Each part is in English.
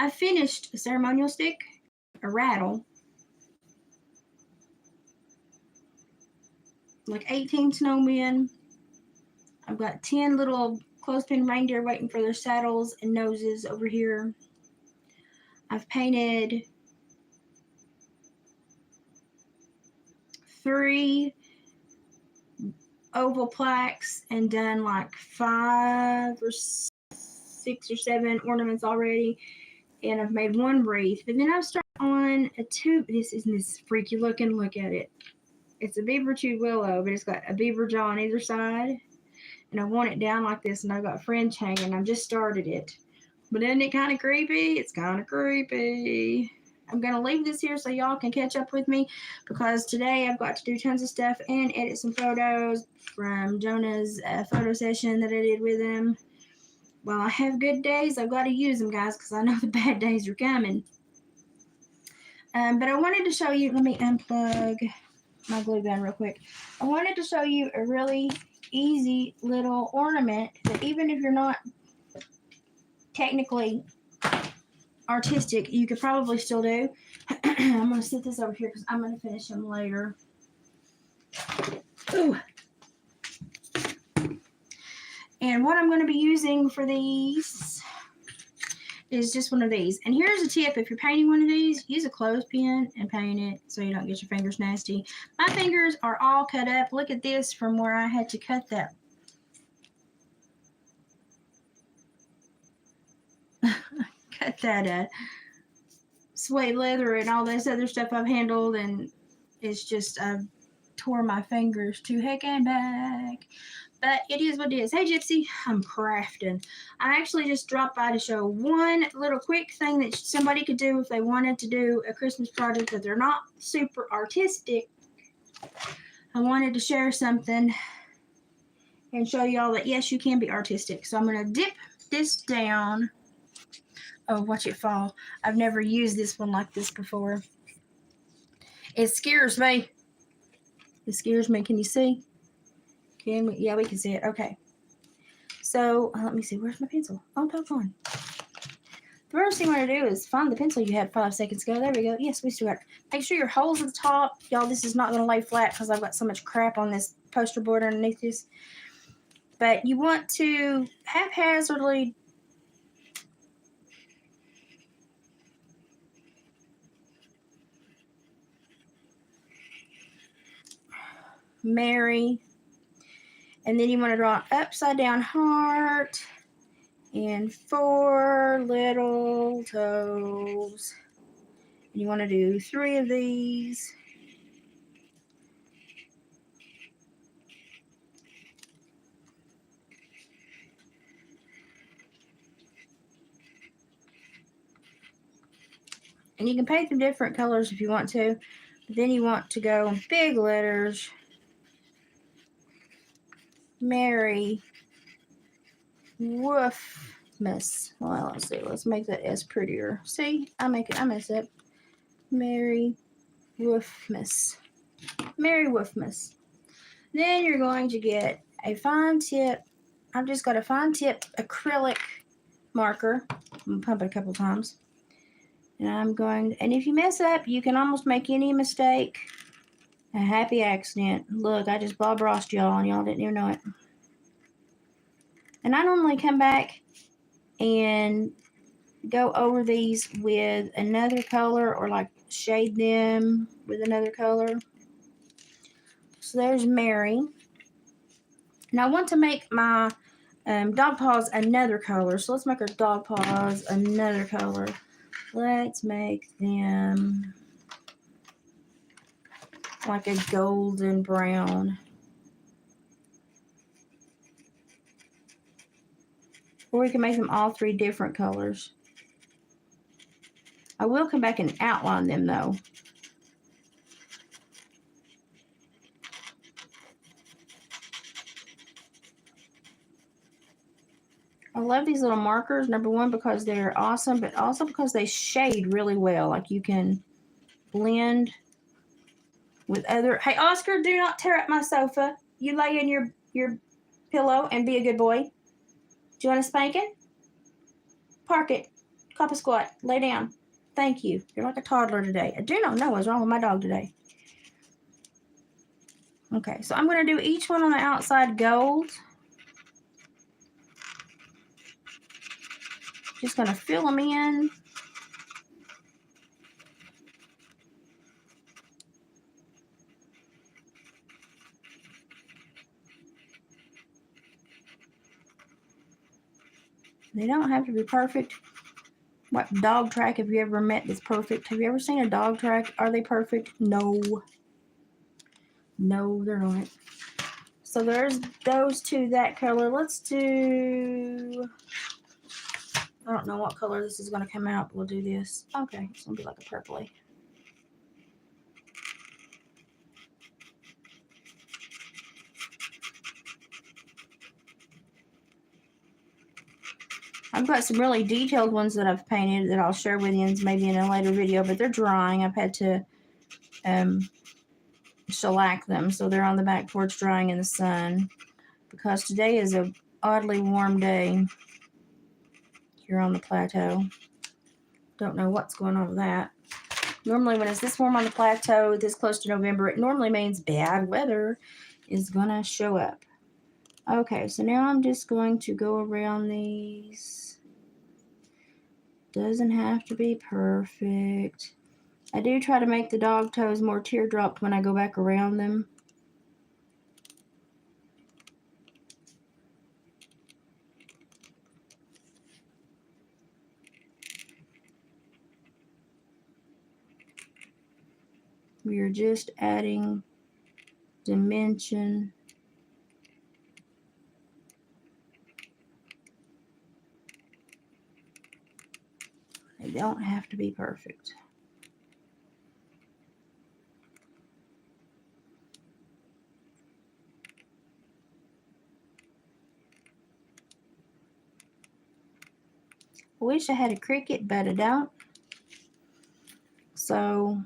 I finished a ceremonial stick, a rattle, like 18 snowmen. I've got 10 little clothespin reindeer waiting for their saddles and noses over here. I've painted 3 oval plaques and done like 5 or 6 or 7 ornaments already. And I've made 1 wreath. But then I've started on a tube. This isn't this freaky looking. Look at it. It's a beaver chewed willow, but it's got a beaver jaw on either side. And I want it down like this, and I've got French hanging. I've just started it. But isn't it kind of creepy? It's kind of creepy. I'm going to leave this here so y'all can catch up with me, because today I've got to do tons of stuff and edit some photos from Jonah's photo session that I did with him. While I have good days, I've got to use them, guys, because I know the bad days are coming. But I wanted to show you, let me unplug my glue gun real quick. I wanted to show you a really easy little ornament that even if you're not technically artistic, you could probably still do. I'm going to set this over here because I'm going to finish them later. Ooh. And what I'm going to be using for these is just one of these. And here's a tip: if you're painting one of these, use a clothespin and paint it so you don't get your fingers nasty. My fingers are all cut up. Look at this from where I had to cut that. Cut that suede leather and all this other stuff I've handled, and it's just I've tore my fingers to heck and back. But it is what it is. Hey, Gypsy, I'm crafting. I actually just dropped by to show one little quick thing that somebody could do if they wanted to do a Christmas project, but they're not super artistic. I wanted to share something and show y'all that, yes, you can be artistic. So I'm going to dip this down. Oh, watch it fall. I've never used this one like this before. It scares me. It scares me. Can you see? Can we? Yeah, we can see it. Okay. So, let me see. Where's my pencil? Oh, doggone. The first thing you want to do is find the pencil you had 5 seconds ago. There we go. Yes, we still got it. Make sure your hole's at the top. Y'all, this is not going to lay flat because I've got so much crap on this poster board underneath this. But you want to haphazardly Mary. And then you want to draw an upside down heart and 4 little toes. And you want to do 3 of these. And you can paint them different colors if you want to. But then you want to go big letters. Merry Woofmas. Well, let's see. Let's make that S prettier. See, I mess up. Merry Woofmas. Merry Woofmas. Then you're going to get a fine tip. I've just got a fine tip acrylic marker. I'm going to pump it a couple times. And if you mess up, you can almost make any mistake a happy accident. Look, I just Bob Rossed y'all, and y'all didn't even know it. And I normally come back and go over these with another color, or like shade them with another color. So there's Mary. And I want to make my dog paws another color. So let's make our dog paws another color. Let's make them like a golden brown. Or we can make them all 3 different colors. I will come back and outline them though. I love these little markers, number one, because they're awesome, but also because they shade really well. Like you can blend with other. Hey, Oscar, do not tear up my sofa. You lay in your pillow and be a good boy. Do you want a spanking? Park it. Coppa squat. Lay down. Thank you. You're like a toddler today. I do not know what's wrong with my dog today. Okay, so I'm going to do each one on the outside gold. Just going to fill them in. They don't have to be perfect. What dog track have you ever met that's perfect? Have you ever seen a dog track? Are they perfect? No. No, they're not. So there's those two, that color. Let's do... I don't know what color this is going to come out, but we'll do this. Okay, it's going to be like a purpley. I've got some really detailed ones that I've painted that I'll share with you maybe in a later video, but they're drying. I've had to shellac them, so they're on the back porch drying in the sun because today is a oddly warm day here on the plateau. Don't know what's going on with that. Normally when it's this warm on the plateau, this close to November, it normally means bad weather is going to show up. Okay, so now I'm just going to go around these. Doesn't have to be perfect. I do try to make the dog toes more teardropped when I go back around them. We are just adding dimension. They don't have to be perfect. I wish I had a cricket, but I don't. So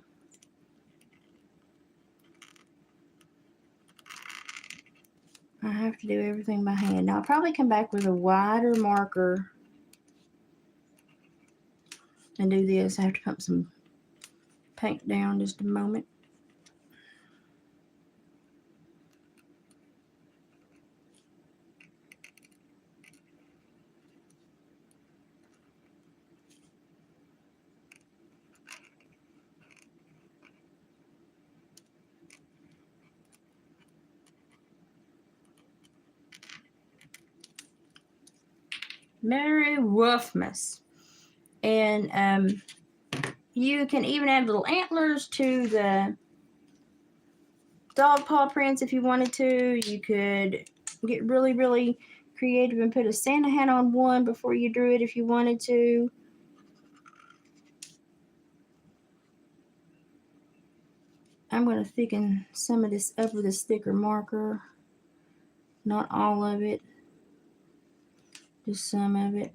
I have to do everything by hand. Now I'll probably come back with a wider marker and do this. I have to pump some paint down just a moment. Merry Wolfmas. And you can even add little antlers to the dog paw prints if you wanted to. You could get really, really creative and put a Santa hat on one before you drew it if you wanted to. I'm going to thicken some of this up with this thicker marker. Not all of it, just some of it.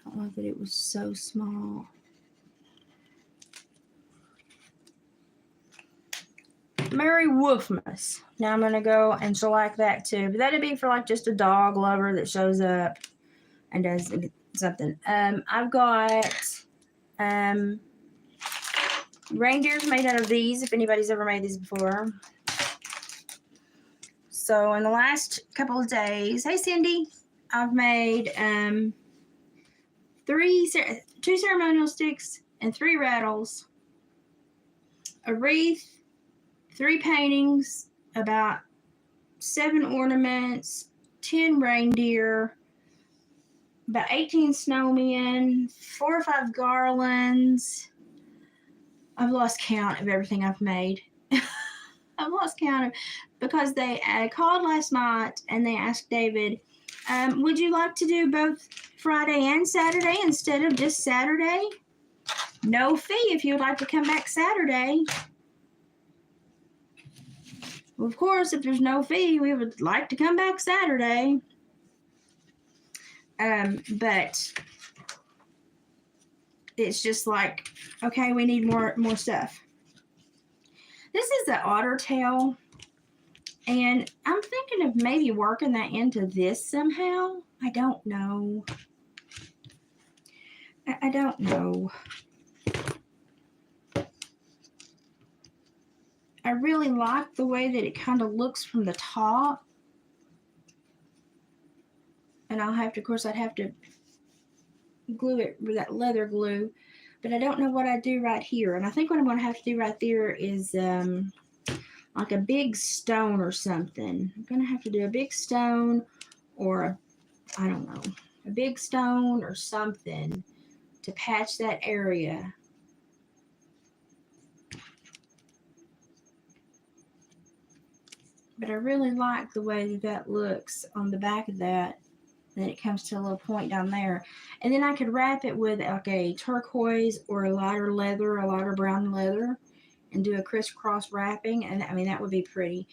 I don't know that it was so small. Merry Wolfmas. Now I'm going to go and shellac that too. But that'd be for like just a dog lover that shows up and does something. I've got reindeers made out of these, if anybody's ever made these before. So in the last couple of days, hey Cindy, I've made 2 ceremonial sticks and 3 rattles, a wreath, 3 paintings, about 7 ornaments, 10 reindeer, about 18 snowmen, 4 or 5 garlands. I've lost count of everything I've made. I've lost count of, because they called last night and they asked David, would you like to do both Friday and Saturday instead of just Saturday? No fee if you would like to come back Saturday. Well, of course, if there's no fee, we would like to come back Saturday. But it's just like, okay, we need more stuff. This is the otter tail, and I'm thinking of maybe working that into this somehow. I don't know. I don't know. I really like the way that it kind of looks from the top. And I'll have to, of course, I'd have to glue it with that leather glue. But I don't know what I do right here. And I think what I'm going to have to do right there is like a big stone or something. I'm going to have to do a big stone or, I don't know, a big stone or something to patch that area. But I really like the way that that looks on the back of that. Then it comes to a little point down there. And then I could wrap it with like a turquoise or a lighter leather, a lighter brown leather, and do a crisscross wrapping. And I mean, that would be pretty.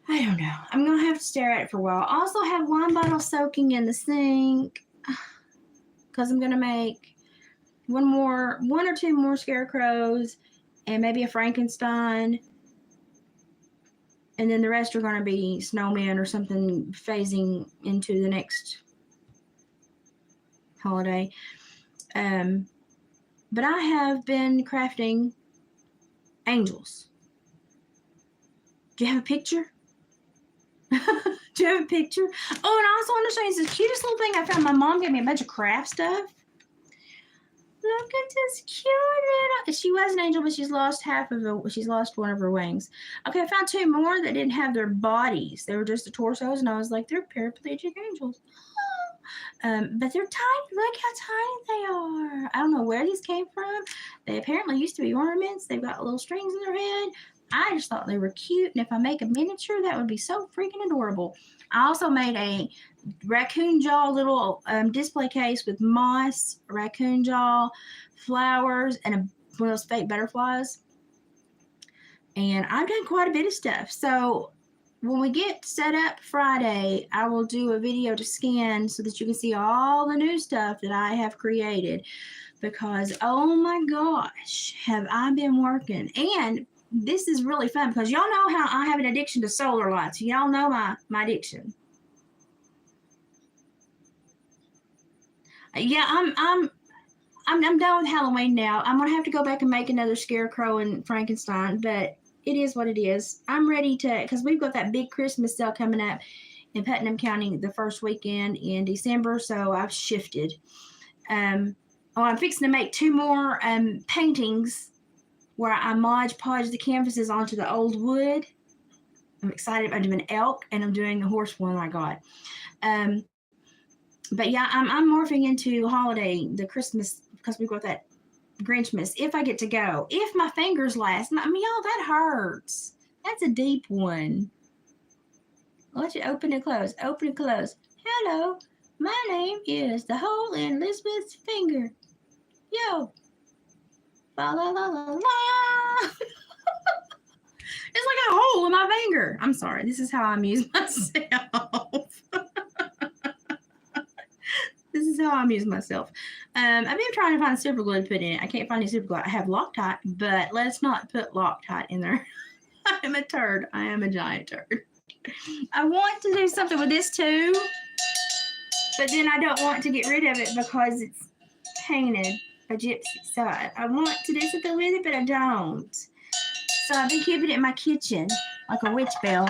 I don't know. I'm going to have to stare at it for a while. I also have wine bottle soaking in the sink because I'm going to make one or two more scarecrows and maybe a Frankenstein. And then the rest are going to be snowmen or something phasing into the next holiday. But I have been crafting angels. Do you have a picture? Do you have a picture? Oh, and I also want to show you this cutest little thing I found. My mom gave me a bunch of craft stuff. Look at this cute little. She was an angel, but she's lost one of her wings. Okay, I found two more that didn't have their bodies. They were just the torsos, and I was like, they're paraplegic angels. But they're tiny. Look how tiny they are. I don't know where these came from. They apparently used to be ornaments. They've got little strings in their head. I just thought they were cute, and if I make a miniature, that would be so freaking adorable. I also made a raccoon jaw little display case with moss, raccoon jaw, flowers, and one of those fake butterflies. And I've done quite a bit of stuff. So when we get set up Friday, I will do a video to scan so that you can see all the new stuff that I have created. Because, oh my gosh, have I been working. And this is really fun because y'all know how I have an addiction to solar lights. Y'all know my addiction. Yeah, I'm done with Halloween now. I'm gonna have to go back and make another scarecrow and Frankenstein, but it is what it is. I'm ready to, because we've got that big Christmas sale coming up in Putnam County the first weekend in December, so I've shifted. I'm fixing to make two more paintings where I Mod Podge the canvases onto the old wood. I'm excited. I'm doing elk and I'm doing the horse one I got. But yeah, I'm morphing into holiday, the Christmas, because we've got that Grinchmas. If I get to go, if my fingers last, I mean, y'all, that hurts. That's a deep one. I'll let you open and close. Open and close. Hello, my name is the hole in Elizabeth's finger. Yo. La la la la la. It's like a hole in my finger. I'm sorry. This is how I amuse myself. This is how I amuse myself. I've been trying to find super glue to put in it. I can't find any super glue. I have Loctite, but let's not put Loctite in there. I am a turd. I am a giant turd. I want to do something with this too, but then I don't want to get rid of it because it's painted a gypsy. So I want to do something with it, but I don't. So I've been keeping it in my kitchen like a witch bell.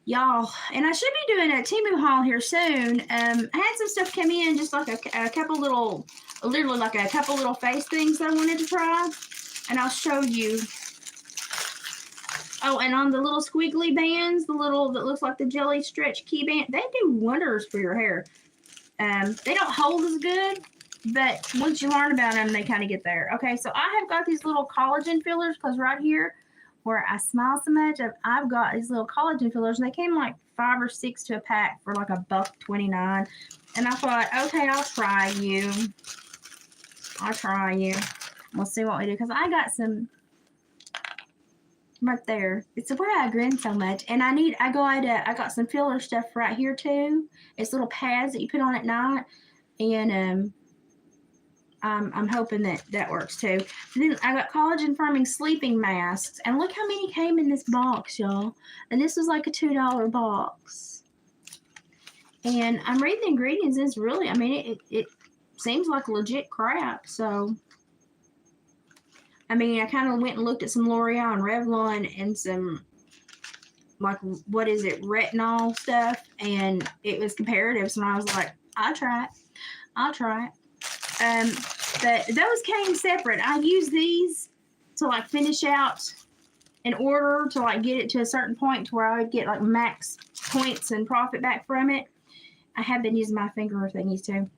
Y'all, and I should be doing a Temu haul here soon. I had some stuff come in, just like a couple little, literally like a couple little face things that I wanted to try, and I'll show you. Oh, and on the little squiggly bands, the little that looks like the jelly stretch key band, they do wonders for your hair. They don't hold as good, but once you learn about them, they kind of get there. Okay, so I have got these little collagen fillers because right here where I smile so much, I've got these little collagen fillers, and they came like 5 or 6 to a pack for like $1.29. And I thought, okay, I'll try you. We'll see what we do, because I got some right there. It's where I grin so much, and I got some filler stuff right here too. It's little pads that you put on at night, and I'm hoping that works too. And then I got collagen firming sleeping masks, and look how many came in this box, y'all. And this was like a $2 box. And I'm reading the ingredients. It's really, I mean, it seems like legit crap. So, I mean, I kind of went and looked at some L'Oreal and Revlon and some, like, what is it, retinol stuff, and it was comparative. So I was like, I'll try it. But those came separate. I use these to like finish out an order to like get it to a certain point to where I would get like max points and profit back from it. I have been using my finger thingies too.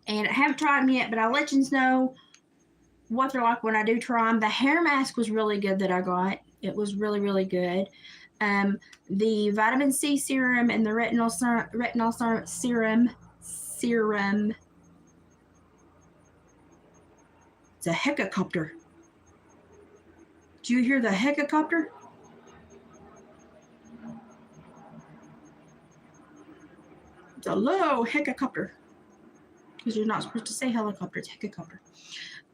And I haven't tried them yet, but I'll let you know what they're like when I do try them. The hair mask was really good that I got. It was really, really good. The vitamin C serum and the retinol serum. It's a helicopter. Do you hear the helicopter? It's a low helicopter. Because you're not supposed to say helicopter, it's helicopter.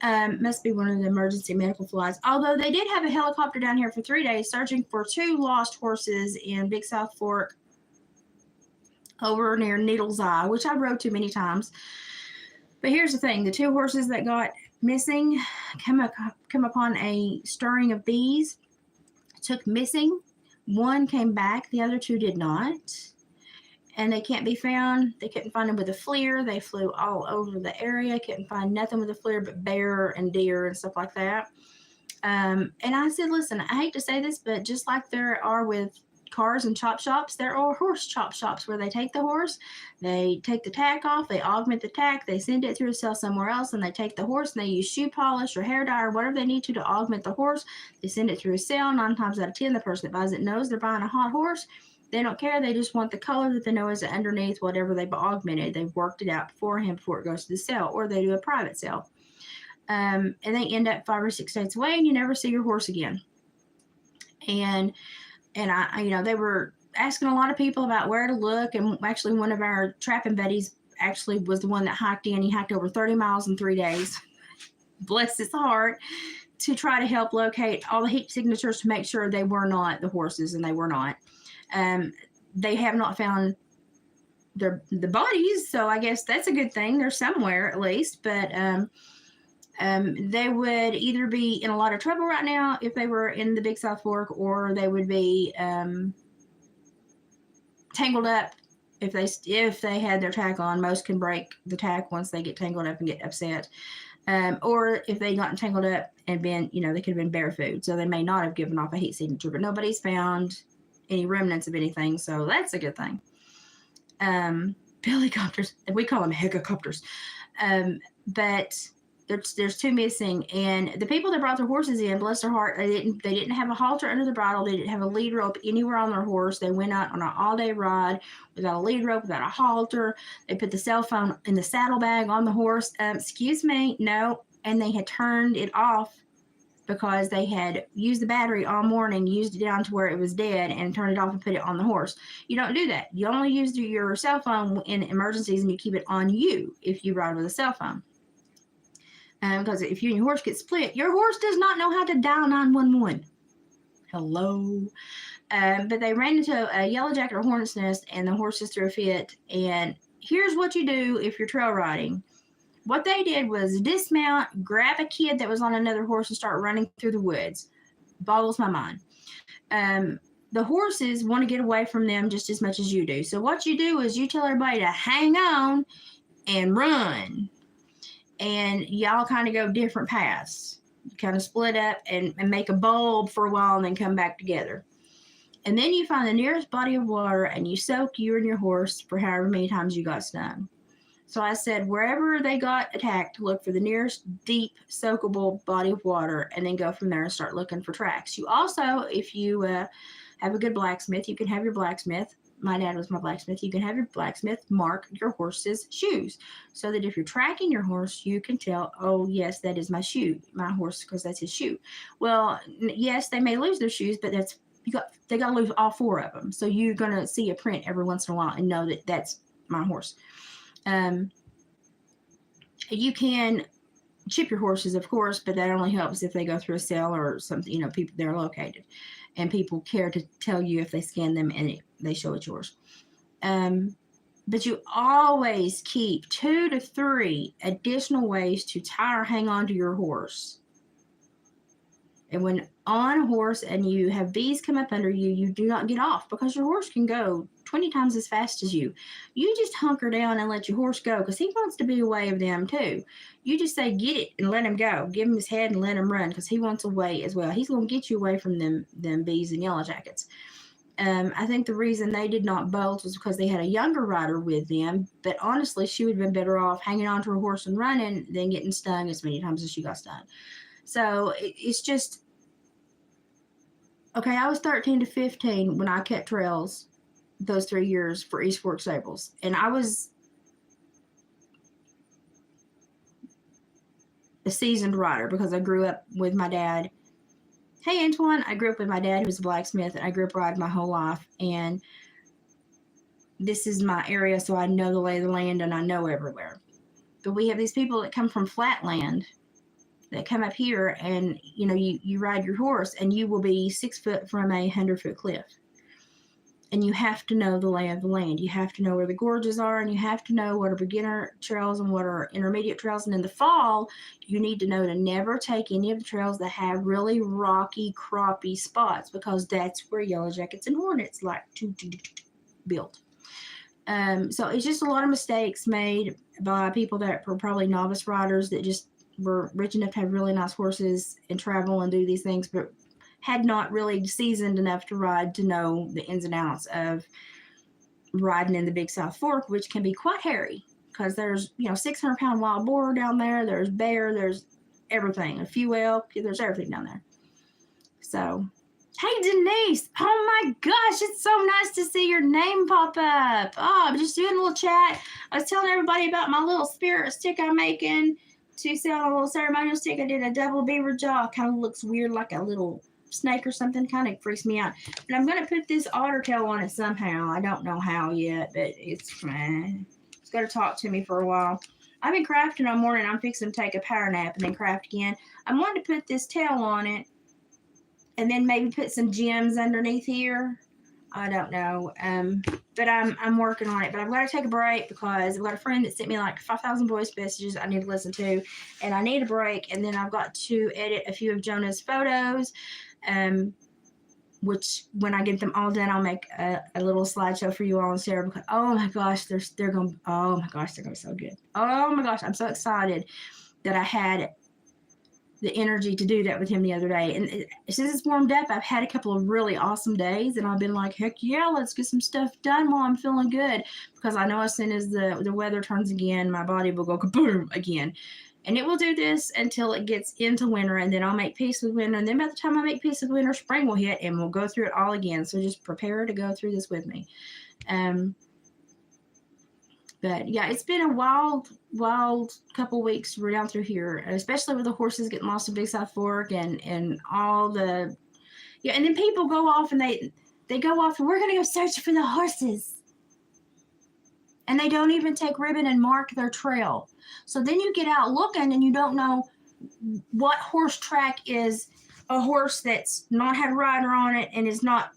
Must be one of the emergency medical flights. Although they did have a helicopter down here for 3 days searching for 2 lost horses in Big South Fork over near Needles Eye, which I rode to many times. But here's the thing. The 2 horses that got missing come upon a stirring of bees, took missing. 1 came back. The other 2 did not. And they can't be found. They couldn't find them with a FLIR. They flew all over the area. Couldn't find nothing with a FLIR but bear and deer and stuff like that. And I said, listen, I hate to say this, but just like there are with cars and chop shops, there are horse chop shops where they take the horse, they take the tack off, they augment the tack, they send it through a cell somewhere else, and they take the horse and they use shoe polish or hair dye or whatever they need to augment the horse. They send it through a cell. 9 times out of 10, the person that buys it knows they're buying a hot horse. They don't care. They just want the color that they know is underneath whatever they've augmented. They've worked it out beforehand before it goes to the sale, or they do a private sale. And they end up 5 or 6 states away, and you never see your horse again. And I, you know, they were asking a lot of people about where to look. And actually, one of our trapping buddies actually was the one that hiked in. He hiked over 30 miles in 3 days. Bless his heart, to try to help locate all the heat signatures to make sure they were not the horses, and they were not. They have not found the bodies, so I guess that's a good thing. They're somewhere at least, but they would either be in a lot of trouble right now if they were in the Big South Fork, or they would be tangled up if they had their tack on. Most can break the tack once they get tangled up and get upset. Or if they got tangled up and been, you know, they could have been bear food, so they may not have given off a heat signature, but nobody's found any remnants of anything, so that's a good thing. Helicopters, we call them helicopters, but there's 2 missing, and the people that brought their horses in, bless their heart, they didn't have a halter under the bridle. They didn't have a lead rope anywhere on their horse. They went out on an all-day ride without a lead rope, without a halter. They put the cell phone in the saddlebag on the horse. Excuse me, no, and they had turned it off because they had used the battery all morning, used it down to where it was dead, and turned it off and put it on the horse. You don't do that. You only use your cell phone in emergencies, and you keep it on you if you ride with a cell phone. Because if you and your horse get split, your horse does not know how to dial 911. Hello. But they ran into a yellow jacket or hornet's nest, and the horses threw a fit. And here's what you do if you're trail riding. What they did was dismount, grab a kid that was on another horse, and start running through the woods. Boggles my mind. The horses want to get away from them just as much as you do. So what you do is you tell everybody to hang on and run. And y'all kind of go different paths. You kind of split up and make a bulb for a while and then come back together. And then you find the nearest body of water and you soak you and your horse for however many times you got stung. So I said, wherever they got attacked, look for the nearest deep, soakable body of water, and then go from there and start looking for tracks. You also, if you have a good blacksmith, you can have your blacksmith. My dad was my blacksmith. You can have your blacksmith mark your horse's shoes so that if you're tracking your horse, you can tell, oh, yes, that is my shoe, my horse, because that's his shoe. Well, yes, they may lose their shoes, but they got to lose all 4 of them. So you're going to see a print every once in a while and know that that's my horse. And You can chip your horses, of course, but that only helps if they go through a sale or something, you know, people they're located. And people care to tell you if they scan them and they show it's yours. But you always keep 2 to 3 additional ways to tie or hang on to your horse. And when on a horse and you have bees come up under you, you do not get off because your horse can go 20 times as fast as you. You just hunker down and let your horse go because he wants to be away of them too. You just say, get it and let him go. Give him his head and let him run because he wants away as well. He's going to get you away from them bees and yellow jackets. I think the reason they did not bolt was because they had a younger rider with them. But honestly, she would have been better off hanging on to her horse and running than getting stung as many times as she got stung. So it's just, okay, I was 13 to 15 when I kept trails those 3 years for East Fork Stables. And I was a seasoned rider because I grew up with my dad. Hey, Antoine, I grew up with my dad who was a blacksmith, and I grew up riding my whole life. And this is my area, so I know the lay of the land and I know everywhere. But we have these people that come from flat land that come up here and, you know, you ride your horse and you will be 6 foot from a 100-foot cliff. And you have to know the lay of the land. You have to know where the gorges are, and you have to know what are beginner trails and what are intermediate trails. And in the fall, you need to know to never take any of the trails that have really rocky, croppy spots because that's where yellow jackets and hornets like to build. So it's just a lot of mistakes made by people that were probably novice riders that just were rich enough to have really nice horses and travel and do these things, but had not really seasoned enough to ride to know the ins and outs of riding in the Big South Fork, which can be quite hairy because there's, 600-pound wild boar down there. There's bear, there's everything, a few elk, there's everything down there. So, hey, Denise. Oh my gosh, it's so nice to see your name pop up. Oh, I'm just doing a little chat. I was telling everybody about my little spirit stick I'm making to sell, a little ceremonial stick. I did a double beaver jaw. Kind of looks weird, like a little snake or something. Kind of freaks me out. And I'm going to put this otter tail on it somehow. I don't know how yet, but it's got to talk to me for a while. I've been crafting all morning. I'm fixing to take a power nap and then craft again. I wanted to put this tail on it and then maybe put some gems underneath here. I don't know. But I'm working on it. But I've got to take a break because I've got a friend that sent me like 5,000 voice messages I need to listen to. And I need a break. And then I've got to edit a few of Jonah's photos. Which when I get them all done, I'll make a little slideshow for you all and Sarah because oh my gosh, they're gonna be so good. Oh my gosh, I'm so excited that I had the energy to do that with him the other day. And since it's warmed up, I've had a couple of really awesome days, and I've been like, heck yeah, let's get some stuff done while I'm feeling good, because I know as soon as the weather turns again, my body will go kaboom again. And it will do this until it gets into winter, and then I'll make peace with winter. And then by the time I make peace with winter, spring will hit, and we'll go through it all again. So just prepare to go through this with me. But yeah, it's been a wild couple weeks we're down through here, especially with the horses getting lost in Big South Fork and all the, and then people go off and they go off and we're going to go search for the horses. And they don't even take ribbon and mark their trail. So then you get out looking and you don't know what horse track is a horse that's not had a rider on it and is not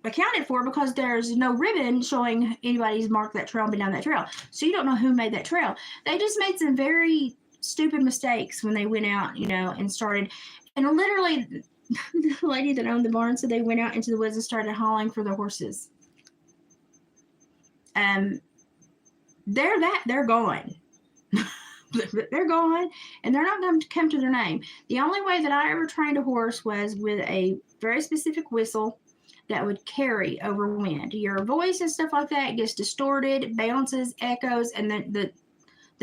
accounted for because there's no ribbon showing anybody's marked that trail and been down that trail. So you don't know who made that trail. They just made some very stupid mistakes when they went out, and started. And literally, the lady that owned the barn said they went out into the woods and started hauling for their horses. They're gone. They're gone, and they're not going to come to their name. The only way that I ever trained a horse was with a very specific whistle that would carry over wind. Your voice and stuff like that gets distorted, bounces, echoes, and the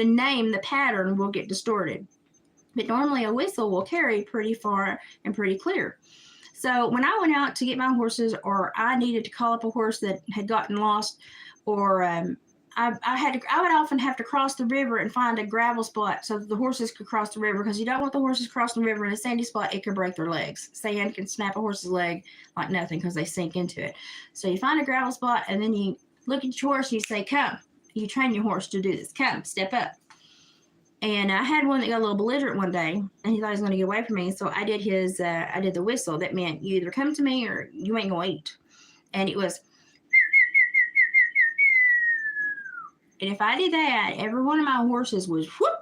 name, the pattern will get distorted. But normally a whistle will carry pretty far and pretty clear. So when I went out to get my horses, or I needed to call up a horse that had gotten lost, or I would often have to cross the river and find a gravel spot so that the horses could cross the river, because you don't want the horses crossing the river in a sandy spot. It could break their legs. Sand can snap a horse's leg like nothing because they sink into it. So you find a gravel spot and then you look at your horse and you say, come. you train your horse to do this. Come, step up. And I had one that got a little belligerent one day, and he thought he was going to get away from me. So I did I did the whistle. That meant you either come to me or you ain't going to eat. And it was, and if I did that, every one of my horses was whoop.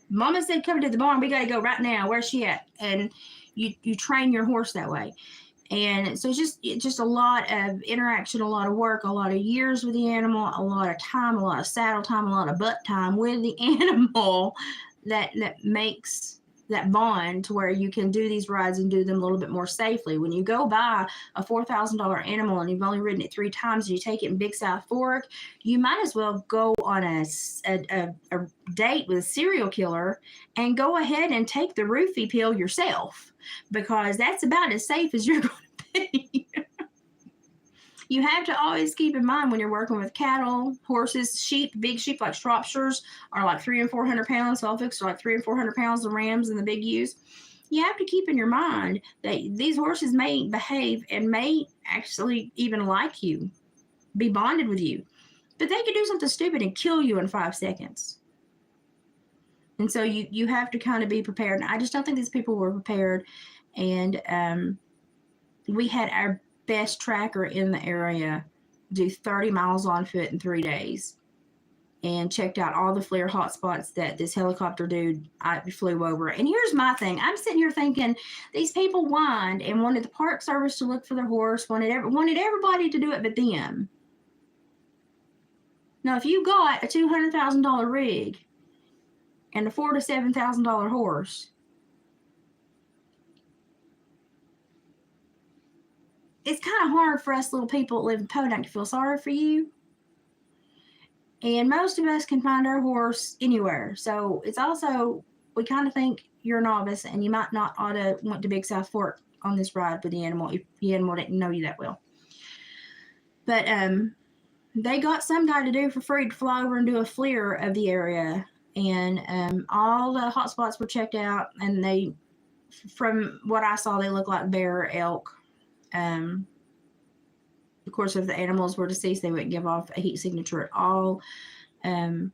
Mama said, come to the barn. We got to go right now. Where's she at? And you train your horse that way. And so it's just a lot of interaction, a lot of work, a lot of years with the animal, a lot of time, a lot of saddle time, a lot of butt time with the animal that makes that bond to where you can do these rides and do them a little bit more safely. When you go buy a $4,000 animal and you've only ridden it 3 times and you take it in Big South Fork, you might as well go on a date with a serial killer and go ahead and take the roofie pill yourself, because that's about as safe as you're going to be. You have to always keep in mind when you're working with cattle, horses, sheep, big sheep like Shropshires are like 300 and 400 pounds. Suffolks are like 300 and 400 pounds. The rams and the big ewes. You have to keep in your mind that these horses may behave and may actually even like you, be bonded with you, but they could do something stupid and kill you in 5 seconds. And so you have to kind of be prepared. And I just don't think these people were prepared. And we had our best tracker in the area do 30 miles on foot in 3 days and checked out all the flare hotspots that this helicopter dude flew over. And here's my thing. I'm sitting here thinking these people whined and wanted the Park Service to look for their horse, wanted everybody to do it but them. Now, if you got a $200,000 rig and a $4,000 to $7,000 horse, it's kind of hard for us little people that live in Podunk to feel sorry for you. And most of us can find our horse anywhere. So it's also, we kind of think you're a novice and you might not ought to went to Big South Fork on this ride with the animal if the animal didn't know you that well. But they got some guy to do for free to fly over and do a FLIR of the area. And all the hot spots were checked out. And they, from what I saw, they look like bear, elk. Of course, if the animals were deceased, they wouldn't give off a heat signature at all. And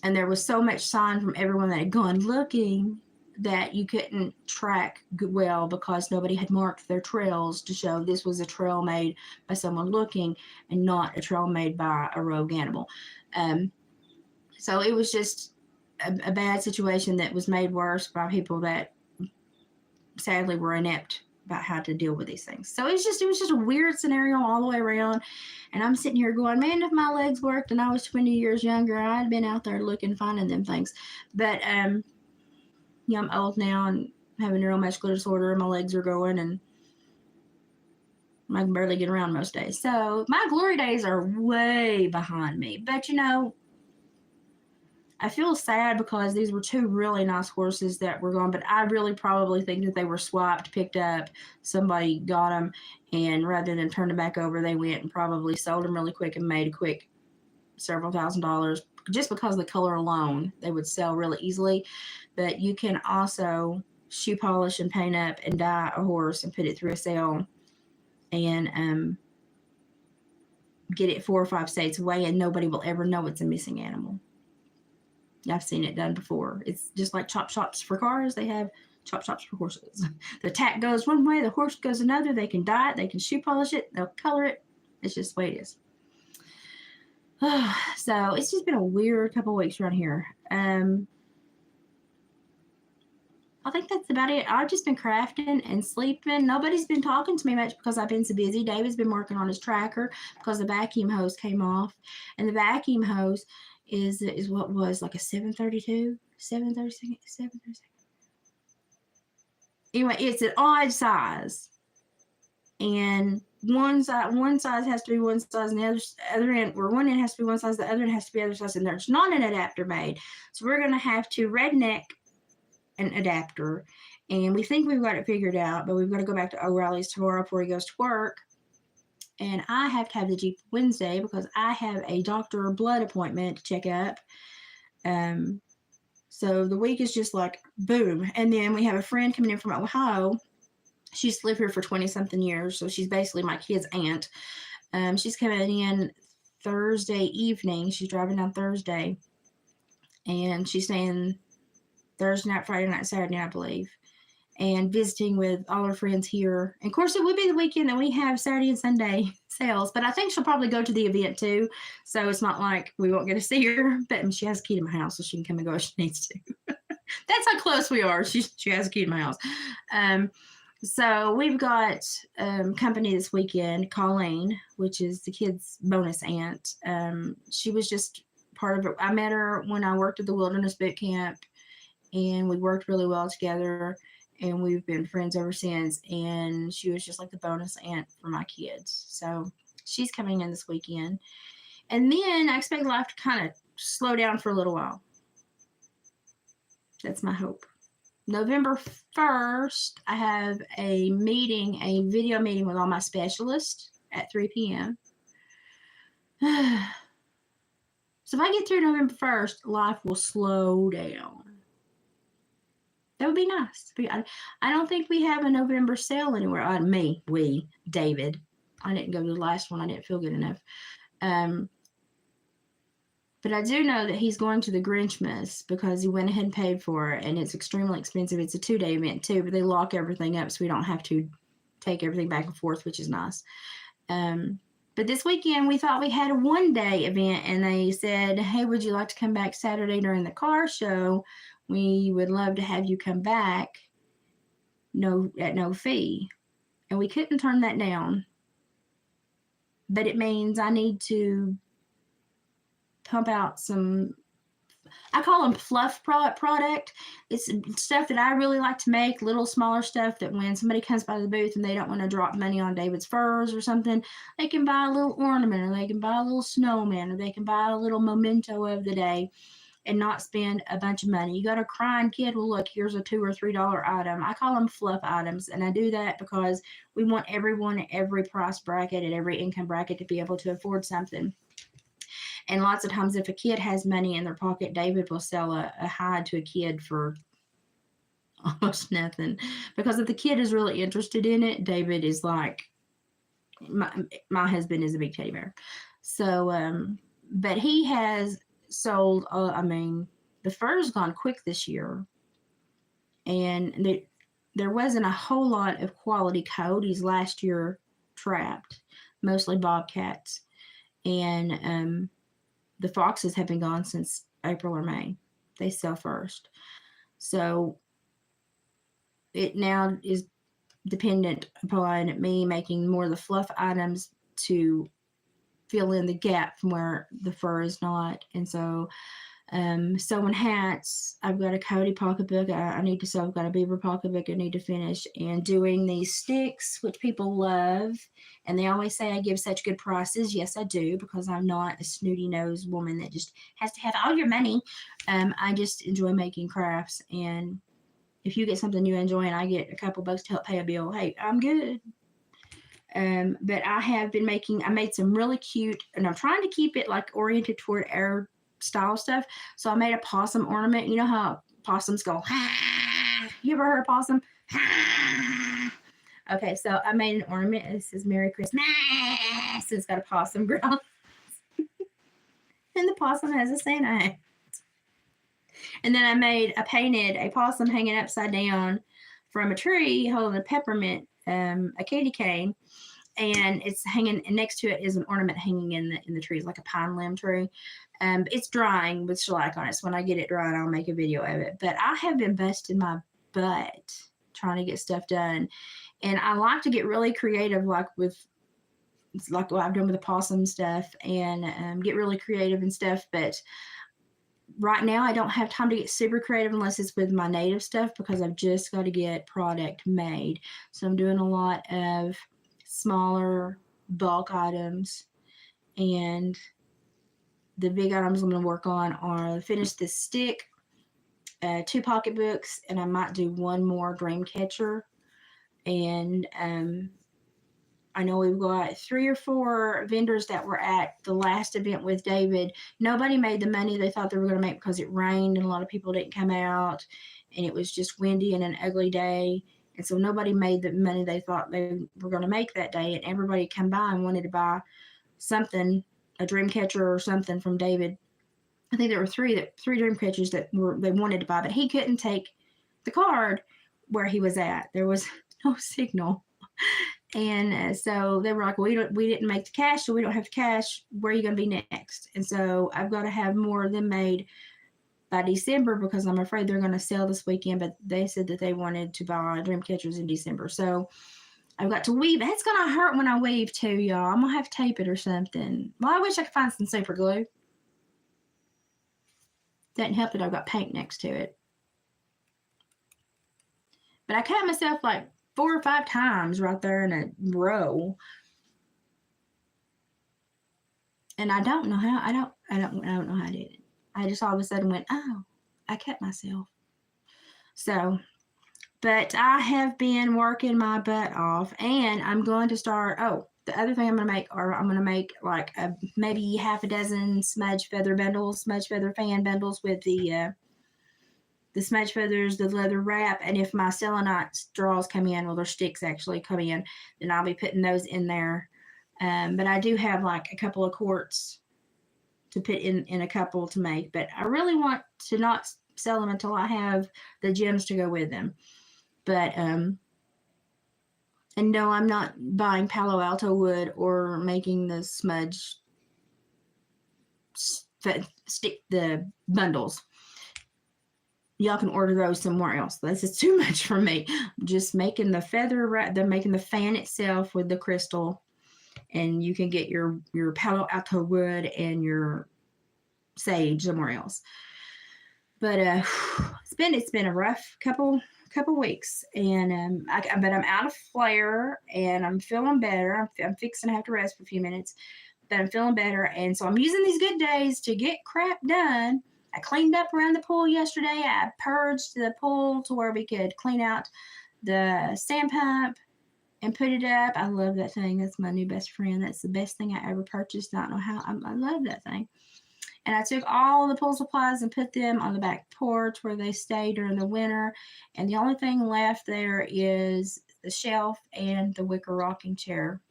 there was so much sign from everyone that had gone looking that you couldn't track well because nobody had marked their trails to show this was a trail made by someone looking and not a trail made by a rogue animal. So it was just a bad situation that was made worse by people that sadly were inept about how to deal with these things. So it was just a weird scenario all the way around. And I'm sitting here going, man, if my legs worked and I was 20 years younger, I'd been out there looking, finding them things. But, I'm old now and having neuromuscular disorder and my legs are going and I can barely get around most days. So my glory days are way behind me. But, I feel sad because these were 2 really nice horses that were gone, but I really probably think that they were swapped, picked up, somebody got them, and rather than turn them back over, they went and probably sold them really quick and made a quick several $1,000s. Just because of the color alone, they would sell really easily. But you can also shoe polish and paint up and dye a horse and put it through a sale and get it 4 or 5 states away, and nobody will ever know it's a missing animal. I've seen it done before. It's just like chop shops for cars. They have chop shops for horses. The tack goes one way, the horse goes another. They can dye it, they can shoe polish it, they'll color it. It's just the way it is. So it's just been a weird couple weeks around here. I think that's about it. I've just been crafting and sleeping. Nobody's been talking to me much because I've been so busy. David's been working on his tracker because the vacuum hose came off. And the vacuum hose is what was like a 732. Anyway, it's an odd size. And one size has to be one size, and the other end, or one end has to be one size, the other end has to be the other size, and there's not an adapter made. So we're going to have to redneck an adapter, and we think we've got it figured out, but we've got to go back to O'Reilly's tomorrow before he goes to work. And I have to have the Jeep Wednesday because I have a doctor blood appointment to check up. So the week is just like boom. And then we have a friend coming in from Ohio. She lived here for 20-something years, so she's basically my kid's aunt. She's coming in Thursday evening. She's driving down Thursday, and she's staying Thursday night, Friday night, Saturday night, I believe, and visiting with all her friends here. And of course, it would be the weekend that we have Saturday and Sunday sales, but I think she'll probably go to the event too. So it's not like we won't get to see her, but she has a key to my house, so she can come and go if she needs to. That's how close we are. She has a key to my house. So we've got company this weekend, Colleen, which is the kids' bonus aunt. She was just part of it. I met her when I worked at the Wilderness Boot Camp, and we worked really well together, and we've been friends ever since. And she was just like the bonus aunt for my kids. So she's coming in this weekend. And then I expect life to kind of slow down for a little while. That's my hope. November 1st, I have a video meeting with all my specialists at 3 p.m. So if I get through November 1st, life will slow down. That would be nice. I don't think we have a November sale anywhere. David. I didn't go to the last one. I didn't feel good enough. But I do know that he's going to the Grinchmas because he went ahead and paid for it, and it's extremely expensive. It's a 2-day event too, but they lock everything up so we don't have to take everything back and forth, which is nice. But this weekend we thought we had a 1-day event, and they said, hey, would you like to come back Saturday during the car show? We would love to have you come back at no fee. And we couldn't turn that down. But it means I need to pump out some, I call them fluff product. It's stuff that I really like to make, little smaller stuff that when somebody comes by the booth and they don't want to drop money on David's furs or something, they can buy a little ornament, or they can buy a little snowman, or they can buy a little memento of the day and not spend a bunch of money. You got a crying kid, well, look, here's a $2 or $3 item. I call them fluff items, and I do that because we want everyone at every price bracket, at every income bracket, to be able to afford something. And lots of times if a kid has money in their pocket, David will sell a hide to a kid for almost nothing. Because if the kid is really interested in it, David is like, my husband is a big teddy bear. So, but he has sold, the fur's gone quick this year. And there wasn't a whole lot of quality coyotes last year trapped, mostly bobcats. And the foxes have been gone since April or May. They sell first. So it now is dependent upon me making more of the fluff items to fill in the gap from where the fur is not. And so sewing hats, I've got a coyote pocketbook I need to sew. I've got a beaver pocketbook I need to finish, and doing these sticks, which people love, and they always say I give such good prices. Yes, I do, because I'm not a snooty-nosed woman that just has to have all your money. I just enjoy making crafts, and if you get something you enjoy and I get a couple bucks to help pay a bill, hey, I'm good. But I made some really cute, and I'm trying to keep it like oriented toward our style stuff. So I made a possum ornament. You know how possums go, ah! You ever heard of possum? Ah! Okay, so I made an ornament. It says Merry Christmas. It's got a possum growl. And the possum has a Santa hat. And then I painted a possum hanging upside down from a tree holding a peppermint, a candy cane. And it's hanging, and next to it is an ornament hanging in the tree. It's like a pine limb tree. It's drying with shellac on it. So when I get it dried, I'll make a video of it. But I have been busting my butt trying to get stuff done. And I like to get really creative, like what I've done with the possum stuff, and get really creative and stuff. But right now I don't have time to get super creative unless it's with my native stuff, because I've just got to get product made. So I'm doing a lot of smaller bulk items, and the big items I'm going to work on are finish this stick, 2 pocketbooks, and I might do one more dream catcher. And I know we've got 3 or 4 vendors that were at the last event with David. Nobody made the money they thought they were going to make because it rained and a lot of people didn't come out, and it was just windy and an ugly day. And so nobody made the money they thought they were going to make that day. And everybody come by and wanted to buy something, a dream catcher or something from David. I think there were three dream catchers that they wanted to buy, but he couldn't take the card where he was at. There was no signal. And so they were like, we didn't make the cash, so we don't have cash. Where are you going to be next? And so I've got to have more of them made by December because I'm afraid they're going to sell this weekend. But they said that they wanted to buy dream catchers in December. So I've got to weave. It's going to hurt when I weave too, y'all. I'm going to have to tape it or something. Well, I wish I could find some super glue. Doesn't help that I've got paint next to it. But I cut myself like 4 or 5 times right there in a row. And I don't know how. I don't know how I did it. I just all of a sudden went, oh, I cut myself. So, but I have been working my butt off, and I'm going to start. Oh, the other thing I'm going to make like maybe half a dozen smudge feather fan bundles with the smudge feathers, the leather wrap, and if my selenite straws come in, well, their sticks actually come in, then I'll be putting those in there. But I do have like a couple of quarts to put in a couple to make, but I really want to not sell them until I have the gems to go with them. But and no, I'm not buying Palo Alto wood or making the smudge stick the bundles. Y'all can order those somewhere else. This is too much for me. Just making the feather wrap, making the fan itself with the crystal, and you can get your Palo Alto wood and your sage somewhere else. But it's been a rough couple weeks, and but I'm out of flare and I'm feeling better. I'm fixing to have to rest for a few minutes, but I'm feeling better, and so I'm using these good days to get crap done. I cleaned up around the pool yesterday. I purged the pool to where we could clean out the sand pump and put it up. I love that thing. That's my new best friend. That's the best thing I ever purchased. I don't know how. I love that thing. And I took all the pool supplies and put them on the back porch where they stay during the winter. And the only thing left there is the shelf and the wicker rocking chair.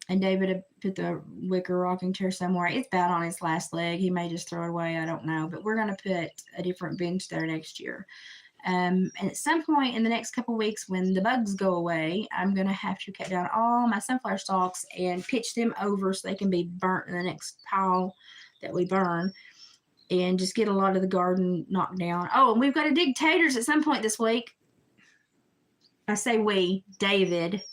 And David had put the wicker rocking chair somewhere. It's about on its last leg. He may just throw it away. I don't know. But we're going to put a different bench there next year. And at some point in the next couple of weeks, when the bugs go away, I'm going to have to cut down all my sunflower stalks and pitch them over so they can be burnt in the next pile that we burn, and just get a lot of the garden knocked down. Oh, and we've got to dig taters at some point this week. I say we, David.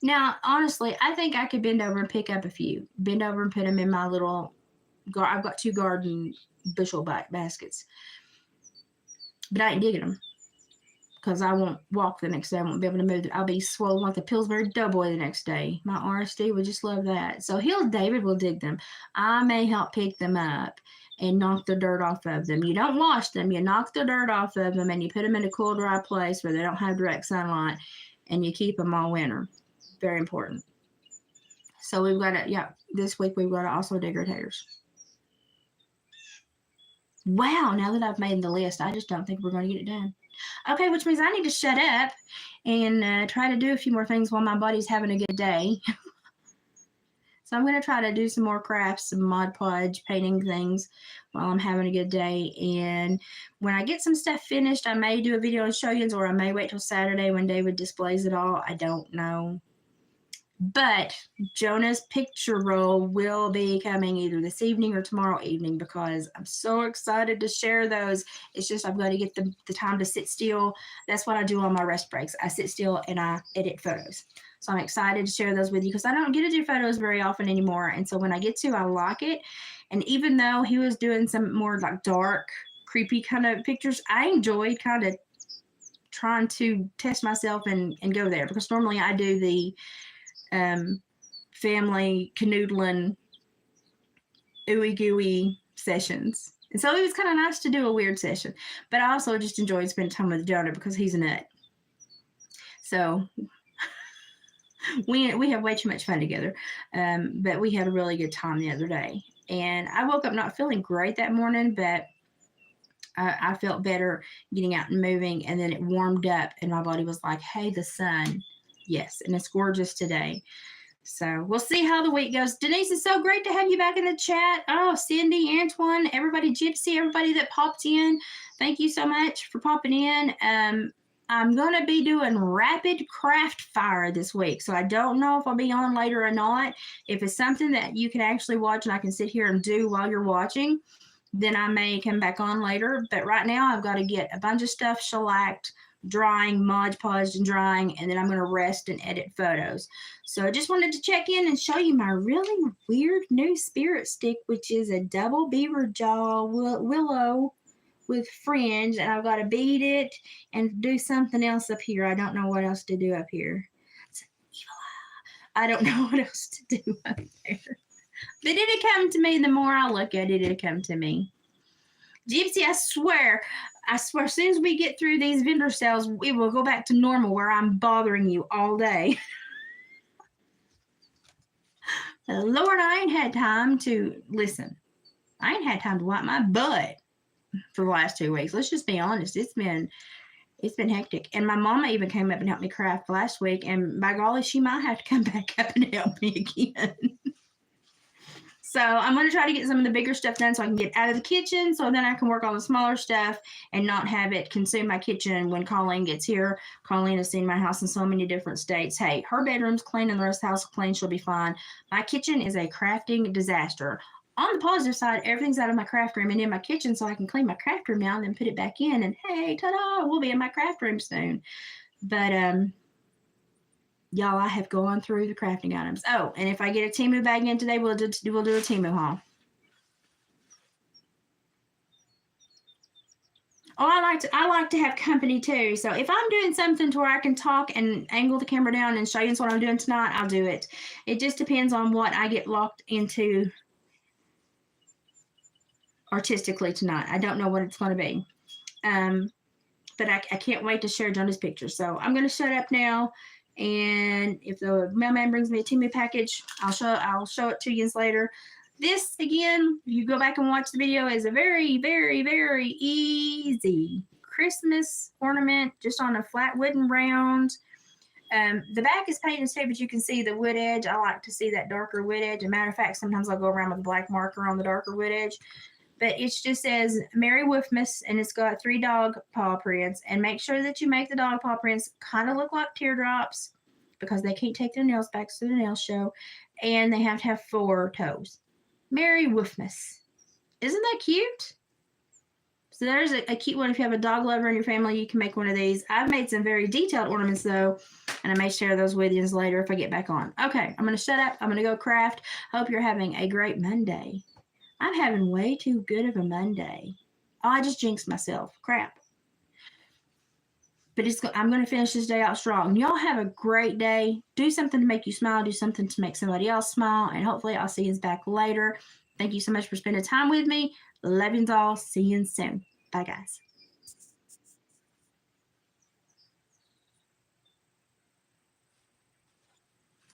Now, honestly, I think I could bend over and pick up a few. Bend over and put them in my little, I've got 2 garden bushel baskets. But I ain't digging them because I won't walk the next day. I won't be able to move. I'll be swollen like the Pillsbury Doughboy the next day. My RSD would just love that. So David will dig them. I may help pick them up and knock the dirt off of them. You don't wash them. You knock the dirt off of them and you put them in a cool, dry place where they don't have direct sunlight, and you keep them all winter. Very important. So we've got to, this week we've got to also dig our taters. Wow, now that I've made the list, I just don't think we're going to get it done. Okay, which means I need to shut up and try to do a few more things while my body's having a good day. So I'm going to try to do some more crafts, some Mod Podge painting things while I'm having a good day. And when I get some stuff finished, I may do a video and show you, or I may wait till Saturday when David displays it all. I don't know. But Jonah's picture roll will be coming either this evening or tomorrow evening because I'm so excited to share those. It's just I've got to get the time to sit still. That's what I do on my rest breaks. I sit still and I edit photos. So I'm excited to share those with you because I don't get to do photos very often anymore. And so when I get to, I like it. And even though he was doing some more like dark, creepy kind of pictures, I enjoyed kind of trying to test myself and go there because normally I do the family canoodling ooey gooey sessions, and so it was kind of nice to do a weird session, but I also just enjoyed spending time with Jonah because he's a nut. So we have way too much fun together, but we had a really good time the other day, and I woke up not feeling great that morning, but I felt better getting out and moving, and then it warmed up and my body was like, hey, the sun. Yes, and it's gorgeous today. So we'll see how the week goes. Denise, it's so great to have you back in the chat. Oh, Cindy, Antoine, everybody, Gypsy, everybody that popped in. Thank you so much for popping in. I'm going to be doing rapid craft fire this week. So I don't know if I'll be on later or not. If it's something that you can actually watch and I can sit here and do while you're watching, then I may come back on later. But right now I've got to get a bunch of stuff shellacked, drying, Mod Podged and drying, and then I'm going to rest and edit photos. So I just wanted to check in and show you my really weird new spirit stick, which is a double beaver jaw willow with fringe, and I've got to bead it and do something else up here. I don't know what else to do up here. It's an evil eye. I don't know what else to do up there. But it'll come to me. The more I look at it, it'll come to me. Gypsy, I swear, as soon as we get through these vendor sales, we will go back to normal where I'm bothering you all day. Lord, I ain't had time to listen. I ain't had time to wipe my butt for the last 2 weeks. Let's just be honest. It's been hectic. And my mama even came up and helped me craft last week. And by golly, she might have to come back up and help me again. So I'm going to try to get some of the bigger stuff done so I can get out of the kitchen, so then I can work on the smaller stuff and not have it consume my kitchen when Colleen gets here. Colleen has seen my house in so many different states. Hey, her bedroom's clean and the rest of the house is clean. She'll be fine. My kitchen is a crafting disaster. On the positive side, everything's out of my craft room and in my kitchen, so I can clean my craft room now and then put it back in. And hey, ta-da, we'll be in my craft room soon. But y'all, I have gone through the crafting items. Oh, and if I get a Temu bag in today, we'll do a Temu haul. Oh, I like to have company too. So if I'm doing something to where I can talk and angle the camera down and show you what I'm doing tonight, I'll do it. It just depends on what I get locked into artistically tonight. I don't know what it's going to be. But I can't wait to share Jonah's pictures. So I'm going to shut up now. And if the mailman brings me a Temu package, I'll show it to you later. This, again, if you go back and watch the video, is a very, very, very easy Christmas ornament, just on a flat wooden round. The back is painted too, but you can see the wood edge. I like to see that darker wood edge. As a matter of fact, sometimes I'll go around with a black marker on the darker wood edge. But it just says Merry Woofmas, and it's got 3 dog paw prints. And make sure that you make the dog paw prints kind of look like teardrops, because they can't take their nails back to the nail show. And they have to have 4 toes. Merry Woofmas. Isn't that cute? So there's a cute one. If you have a dog lover in your family, you can make one of these. I've made some very detailed ornaments, though, and I may share those with you later if I get back on. Okay, I'm going to shut up. I'm going to go craft. Hope you're having a great Monday. I'm having way too good of a Monday. Oh, I just jinxed myself. Crap. But I'm going to finish this day out strong. Y'all have a great day. Do something to make you smile. Do something to make somebody else smile. And hopefully I'll see you back later. Thank you so much for spending time with me. Love you all. See you soon. Bye, guys.